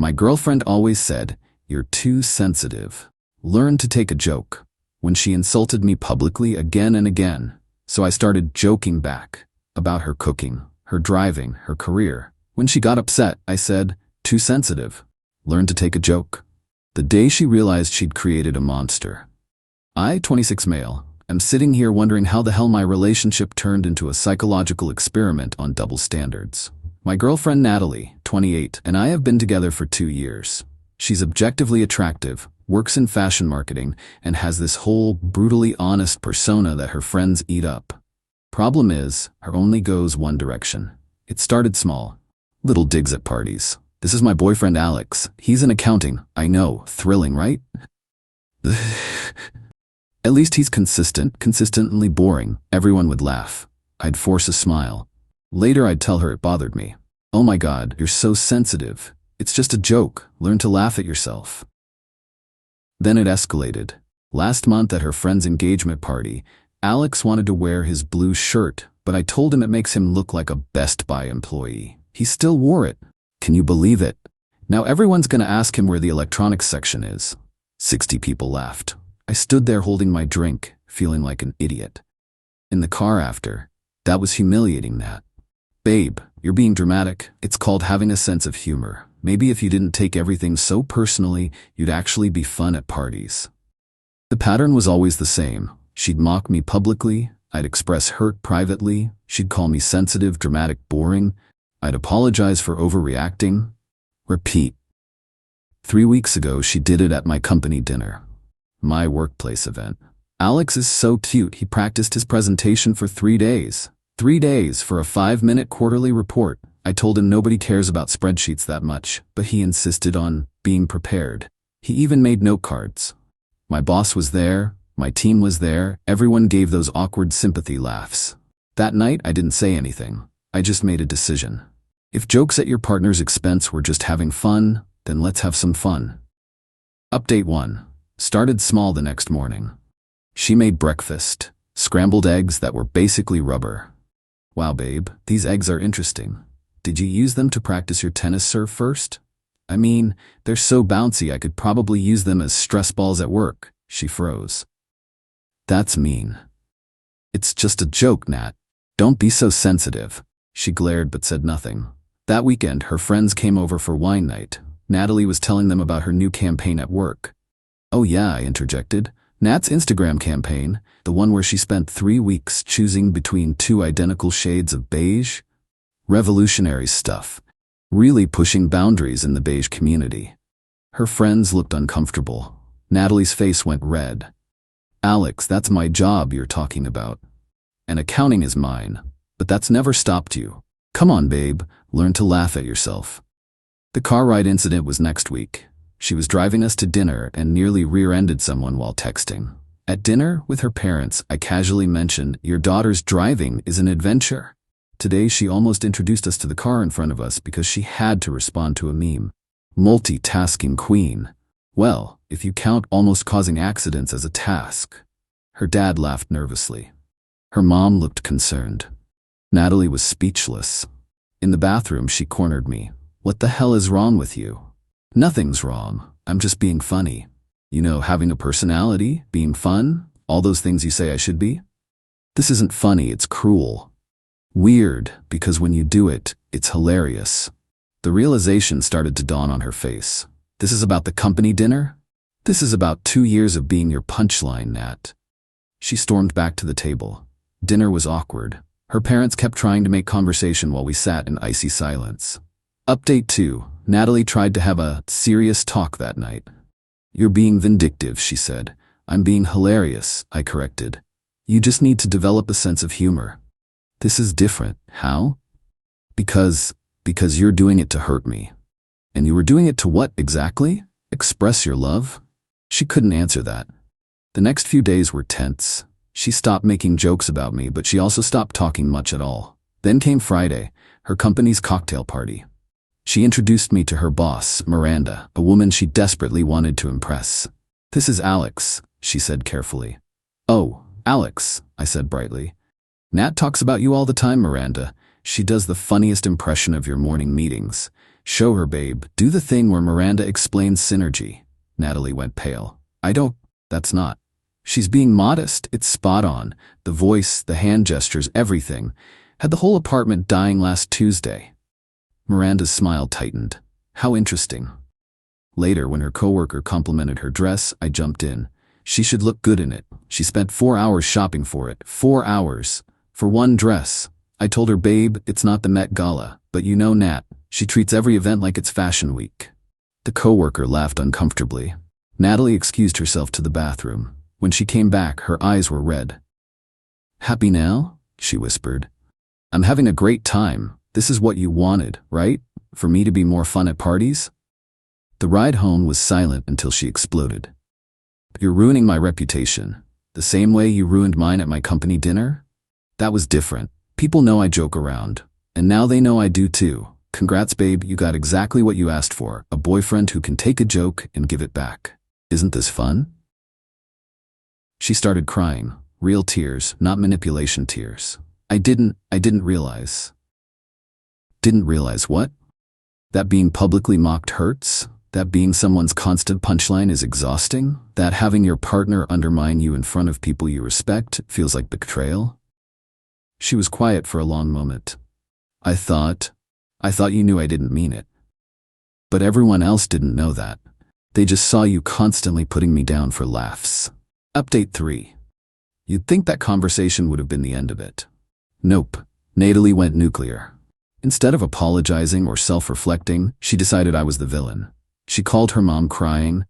My girlfriend always said, "You're too sensitive. Learn to take a joke," when she insulted me publicly again and again. So I started joking back about her cooking, her driving, her career. When she got upset, I said, "Too sensitive. Learn to take a joke." The day she realized she'd created a monster. I, 26 male, am sitting here wondering how the hell my relationship turned into a psychological experiment on double standards. My girlfriend Natalie, 28, and I have been together for 2 years. She's objectively attractive, works in fashion marketing, and has this whole brutally honest persona that her friends eat up. Problem is, her only goes one direction. It started small. Little digs at parties. "This is my boyfriend Alex. He's in accounting. I know. Thrilling, right?" At least he's consistently boring. Everyone would laugh. I'd force a smile. Later I'd tell her it bothered me. "Oh my God, you're so sensitive. It's just a joke. Learn to laugh at yourself." Then it escalated. Last month at her friend's engagement party, Alex wanted to wear his blue shirt, but I told him it makes him look like a Best Buy employee. He still wore it. Can you believe it? Now everyone's gonna ask him where the electronics section is. 60 people laughed. I stood there holding my drink, feeling like an idiot. In the car after, "That was humiliating, Nat. Babe, you're being dramatic. It's called having a sense of humor. Maybe if you didn't take everything so personally, you'd actually be fun at parties." The pattern was always the same. She'd mock me publicly, I'd express hurt privately, she'd call me sensitive, dramatic, boring, I'd apologize for overreacting. Repeat. 3 weeks ago, she did it at my company dinner. My workplace event. Alex is so cute, he practiced his presentation for 3 days. 3 days for a 5-minute quarterly report. I told him nobody cares about spreadsheets that much, but he insisted on being prepared. He even made note cards. My boss was there, my team was there, everyone gave those awkward sympathy laughs. That night, I didn't say anything. I just made a decision. If jokes at your partner's expense were just having fun, then let's have some fun. Update 1. Started small the next morning. She made breakfast, scrambled eggs that were basically rubber. "Wow, babe, these eggs are interesting. Did you use them to practice your tennis serve first? I mean, they're so bouncy I could probably use them as stress balls at work." She froze. "That's mean." "It's just a joke, Nat. Don't be so sensitive." She glared but said nothing. That weekend, her friends came over for wine night. Natalie was telling them about her new campaign at work. "Oh yeah," I interjected. "Nat's Instagram campaign, the one where she spent 3 weeks choosing between 2 identical shades of beige? Revolutionary stuff. Really pushing boundaries in the beige community." Her friends looked uncomfortable. Natalie's face went red. "Alex, that's my job you're talking about. And accounting is mine. But that's never stopped you. Come on, babe, learn to laugh at yourself." The car ride incident was next week. She was driving us to dinner and nearly rear-ended someone while texting. At dinner with her parents, I casually mentioned, "Your daughter's driving is an adventure." Today, she almost introduced us to the car in front of us because she had to respond to a meme. Multitasking queen. Well, if you count almost causing accidents as a task. Her dad laughed nervously. Her mom looked concerned. Natalie was speechless. In the bathroom, she cornered me. "What the hell is wrong with you?" "Nothing's wrong. I'm just being funny. You know, having a personality, being fun, all those things you say I should be." "This isn't funny, it's cruel. Weird, because when you do it, it's hilarious." The realization started to dawn on her face. This is about the company dinner? This is about 2 years of being your punchline, Nat. She stormed back to the table. Dinner was awkward. Her parents kept trying to make conversation while we sat in icy silence. Update 2. Natalie tried to have a serious talk that night. "You're being vindictive," she said. "I'm being hilarious," I corrected. "You just need to develop a sense of humor." "This is different." "How?" Because you're doing it to hurt me." "And you were doing it to what exactly? Express your love?" She couldn't answer that. The next few days were tense. She stopped making jokes about me, but she also stopped talking much at all. Then came Friday, her company's cocktail party. She introduced me to her boss, Miranda, a woman she desperately wanted to impress. "This is Alex," she said carefully. "Oh, Alex," I said brightly. "Nat talks about you all the time, Miranda. She does the funniest impression of your morning meetings. Show her, babe. Do the thing where Miranda explains synergy. Natalie went pale. That's not. She's being modest. It's spot on. The voice, the hand gestures, everything. Had the whole apartment dying last Tuesday. Miranda's smile tightened. How interesting. Later, when her coworker complimented her dress, I jumped in. She should look good in it. She spent 4 hours shopping for it. 4 hours. For one dress. I told her, babe, it's not the Met Gala, but you know Nat. She treats every event like it's Fashion Week. The coworker laughed uncomfortably. Natalie excused herself to the bathroom. When she came back, her eyes were red. Happy now? She whispered. I'm having a great time. This is what you wanted, right? For me to be more fun at parties? The ride home was silent until she exploded. You're ruining my reputation. The same way you ruined mine at my company dinner? That was different. People know I joke around. And now they know I do too. Congrats, babe, you got exactly what you asked for. A boyfriend who can take a joke and give it back. Isn't this fun? She started crying. Real tears, not manipulation tears. I didn't realize. Didn't realize what? That being publicly mocked hurts? That being someone's constant punchline is exhausting? That having your partner undermine you in front of people you respect feels like betrayal? She was quiet for a long moment. I thought you knew I didn't mean it. But everyone else didn't know that. They just saw you constantly putting me down for laughs. Update 3. You'd think that conversation would have been the end of it. Nope. Natalie went nuclear. Instead of apologizing or self-reflecting, she decided I was the villain. She called her mom crying,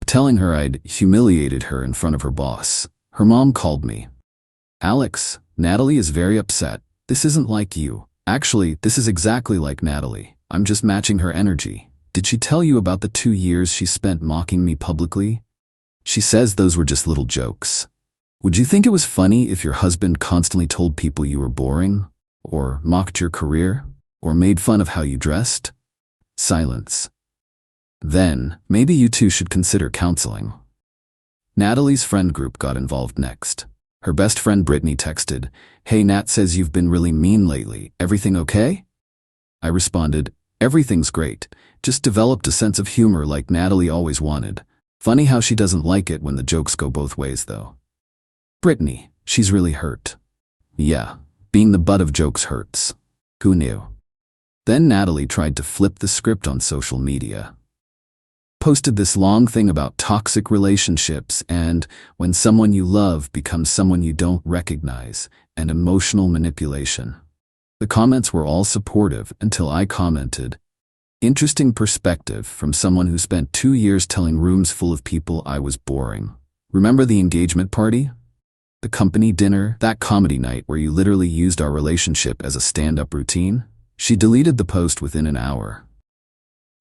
telling her I'd humiliated her in front of her boss. Her mom called me. Alex, Natalie is very upset. This isn't like you. Actually, this is exactly like Natalie. I'm just matching her energy. Did she tell you about the 2 years she spent mocking me publicly? She says those were just little jokes. Would you think it was funny if your husband constantly told people you were boring? Or mocked your career? Or made fun of how you dressed? Silence. Then, maybe you two should consider counseling. Natalie's friend group got involved next. Her best friend Brittany texted, "Hey, Nat says you've been really mean lately. Everything okay?" I responded, "Everything's great. Just developed a sense of humor like Natalie always wanted. Funny how she doesn't like it when the jokes go both ways, though." Brittany, she's really hurt. Yeah, being the butt of jokes hurts. Who knew? Then Natalie tried to flip the script on social media. Posted this long thing about toxic relationships and when someone you love becomes someone you don't recognize, and emotional manipulation. The comments were all supportive until I commented, "Interesting perspective from someone who spent 2 years telling rooms full of people I was boring. Remember the engagement party? The company dinner, that comedy night where you literally used our relationship as a stand-up routine?" She deleted the post within an hour.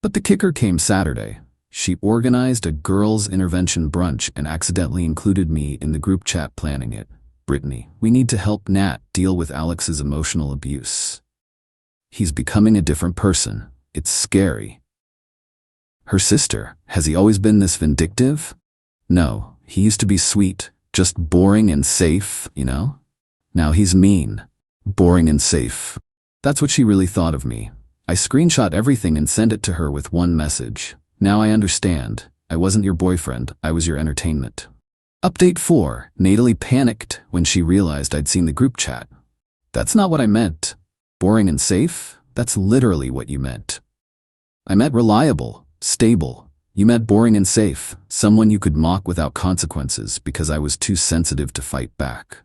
But the kicker came Saturday. She organized a girls' intervention brunch and accidentally included me in the group chat planning it. "Brittany, we need to help Nat deal with Alex's emotional abuse. He's becoming a different person. It's scary." Her sister, has he always been this vindictive? No, he used to be sweet, just boring and safe, you know? Now he's mean, boring and safe. That's what she really thought of me. I screenshot everything and sent it to her with one message. "Now I understand. I wasn't your boyfriend, I was your entertainment." Update 4. Natalie panicked when she realized I'd seen the group chat. "That's not what I meant. Boring and safe? That's literally what you meant. I meant reliable, stable. You meant boring and safe, someone you could mock without consequences because I was too sensitive to fight back."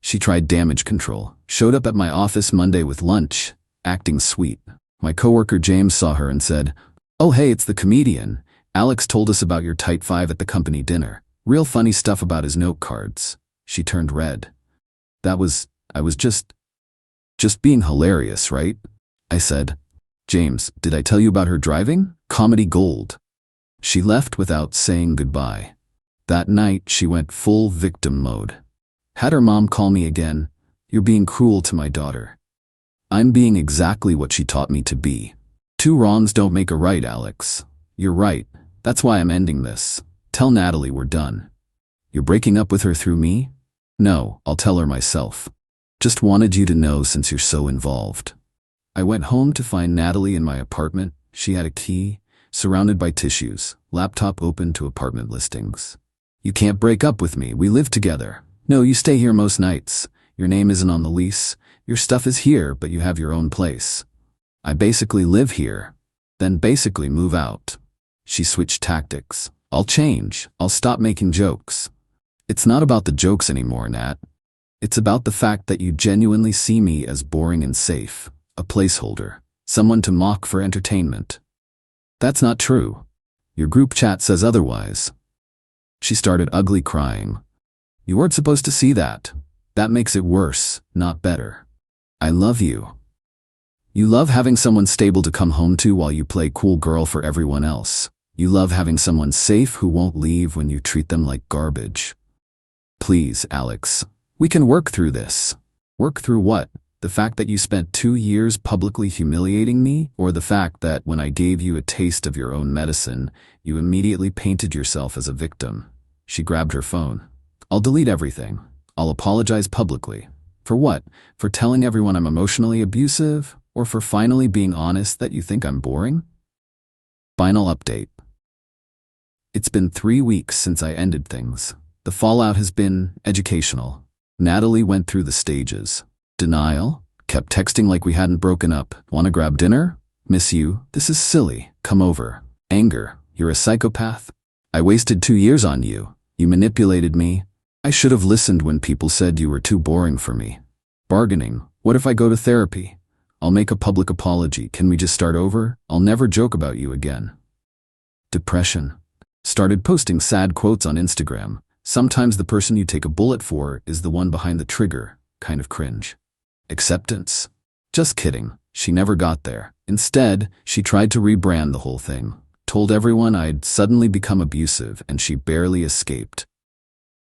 She tried damage control, showed up at my office Monday with lunch, acting sweet. My coworker James saw her and said, "Oh hey, it's the comedian. Alex told us about your tight five at the company dinner. Real funny stuff about his note cards." She turned red. I was just being hilarious, right? I said, "James, did I tell you about her driving? Comedy gold." She left without saying goodbye. That night, she went full victim mode. Had her mom call me again, "You're being cruel to my daughter." I'm being exactly what she taught me to be. 2 wrongs don't make a right, Alex. You're right. That's why I'm ending this. Tell Natalie we're done. You're breaking up with her through me? No, I'll tell her myself. Just wanted you to know since you're so involved. I went home to find Natalie in my apartment, She had a key, surrounded by tissues, laptop open to apartment listings. You can't break up with me, we live together. No, you stay here most nights. Your name isn't on the lease. Your stuff is here, but you have your own place. I basically live here, then basically move out. She switched tactics. I'll change. I'll stop making jokes. It's not about the jokes anymore, Nat. It's about the fact that you genuinely see me as boring and safe, a placeholder, someone to mock for entertainment. That's not true. Your group chat says otherwise. She started ugly crying. You weren't supposed to see that. That makes it worse, not better. I love you. You love having someone stable to come home to while you play cool girl for everyone else. You love having someone safe who won't leave when you treat them like garbage. Please, Alex, we can work through this. Work through what? The fact that you spent 2 years publicly humiliating me, or the fact that when I gave you a taste of your own medicine, you immediately painted yourself as a victim? She grabbed her phone. I'll delete everything. I'll apologize publicly. For what? For telling everyone I'm emotionally abusive? Or for finally being honest that you think I'm boring? Final update. It's been 3 weeks since I ended things. The fallout has been educational. Natalie went through the stages. Denial, kept texting like we hadn't broken up. Wanna grab dinner? Miss you, this is silly, come over. Anger, you're a psychopath. I wasted 2 years on you. You manipulated me. I should have listened when people said you were too boring for me. Bargaining, what if I go to therapy? I'll make a public apology. Can we just start over? I'll never joke about you again. Depression. Started posting sad quotes on Instagram. Sometimes the person you take a bullet for is the one behind the trigger. Kind of cringe. Acceptance. Just kidding. She never got there. Instead, she tried to rebrand the whole thing. Told everyone I'd suddenly become abusive and she barely escaped.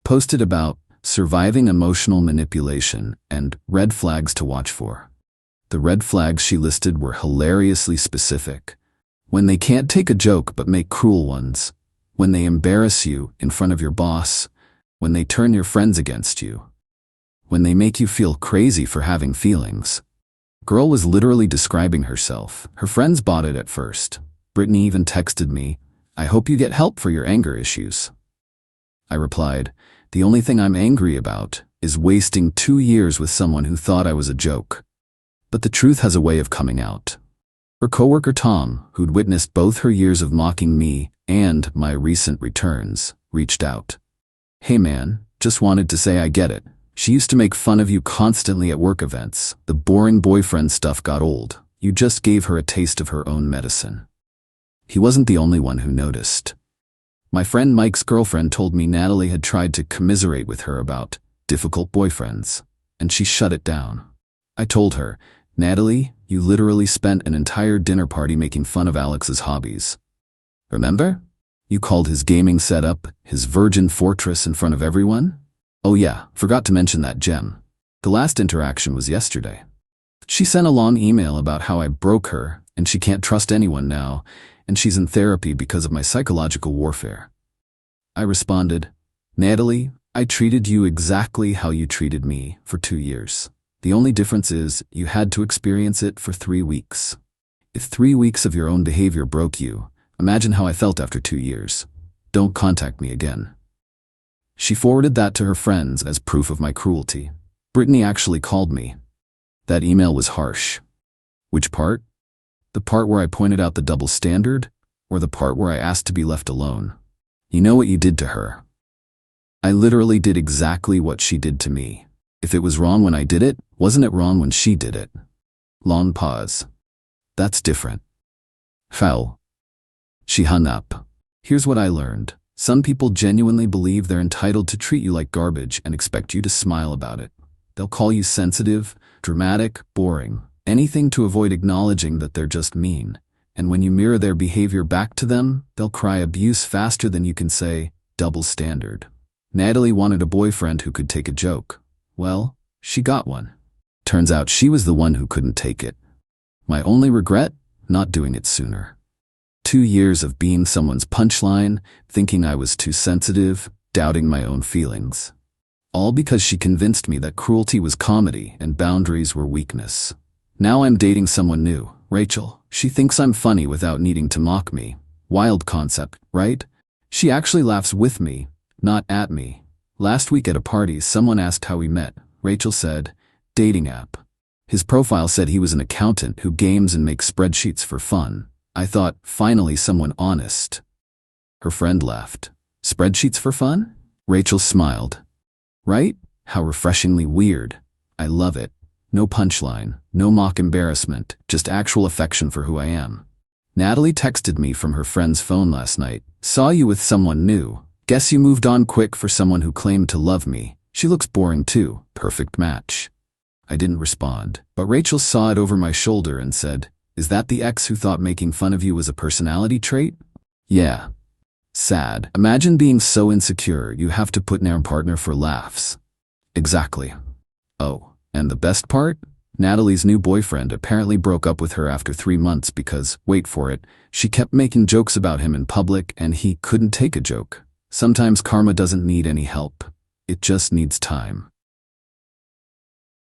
Posted about surviving emotional manipulation and red flags to watch for. The red flags she listed were hilariously specific. When they can't take a joke but make cruel ones. When they embarrass you in front of your boss. When they turn your friends against you. When they make you feel crazy for having feelings. Girl was literally describing herself. Her friends bought it at first. Brittany even texted me, I hope you get help for your anger issues. I replied, the only thing I'm angry about is wasting 2 years with someone who thought I was a joke. But the truth has a way of coming out. Her coworker Tom, who'd witnessed both her years of mocking me and my recent returns, reached out. Hey man, just wanted to say I get it. She used to make fun of you constantly at work events. The boring boyfriend stuff got old. You just gave her a taste of her own medicine. He wasn't the only one who noticed. My friend Mike's girlfriend told me Natalie had tried to commiserate with her about difficult boyfriends, and she shut it down. I told her, Natalie, you literally spent an entire dinner party making fun of Alex's hobbies. Remember? You called his gaming setup his virgin fortress in front of everyone? Oh yeah, forgot to mention that gem. The last interaction was yesterday. She sent a long email about how I broke her and she can't trust anyone now, and she's in therapy because of my psychological warfare. I responded, Natalie, I treated you exactly how you treated me for 2 years. The only difference is you had to experience it for 3 weeks. If 3 weeks of your own behavior broke you, imagine how I felt after 2 years. Don't contact me again. She forwarded that to her friends as proof of my cruelty. Brittany actually called me. That email was harsh. Which part? The part where I pointed out the double standard, or the part where I asked to be left alone? You know what you did to her. I literally did exactly what she did to me. If it was wrong when I did it, wasn't it wrong when she did it? Long pause. That's different. Foul. She hung up. Here's what I learned. Some people genuinely believe they're entitled to treat you like garbage and expect you to smile about it. They'll call you sensitive, dramatic, boring, anything to avoid acknowledging that they're just mean. And when you mirror their behavior back to them, they'll cry abuse faster than you can say, double standard. Natalie wanted a boyfriend who could take a joke. Well, she got one. Turns out she was the one who couldn't take it. My only regret? Not doing it sooner. 2 years of being someone's punchline, thinking I was too sensitive, doubting my own feelings. All because she convinced me that cruelty was comedy and boundaries were weakness. Now I'm dating someone new, Rachel, she thinks I'm funny without needing to mock me. Wild concept, right? She actually laughs with me, not at me. Last week at a party, someone asked how we met. Rachel said, dating app. His profile said he was an accountant who games and makes spreadsheets for fun. I thought, finally someone honest. Her friend laughed. Spreadsheets for fun? Rachel smiled. Right? How refreshingly weird. I love it. No punchline, no mock embarrassment, just actual affection for who I am. Natalie texted me from her friend's phone last night. Saw you with someone new. Guess you moved on quick for someone who claimed to love me. She looks boring too. Perfect match. I didn't respond, but Rachel saw it over my shoulder and said, is that the ex who thought making fun of you was a personality trait? Yeah. Sad. Imagine being so insecure you have to put down partner for laughs. Exactly. Oh, and the best part? Natalie's new boyfriend apparently broke up with her after 3 months because, wait for it, she kept making jokes about him in public and he couldn't take a joke. Sometimes karma doesn't need any help. It just needs time.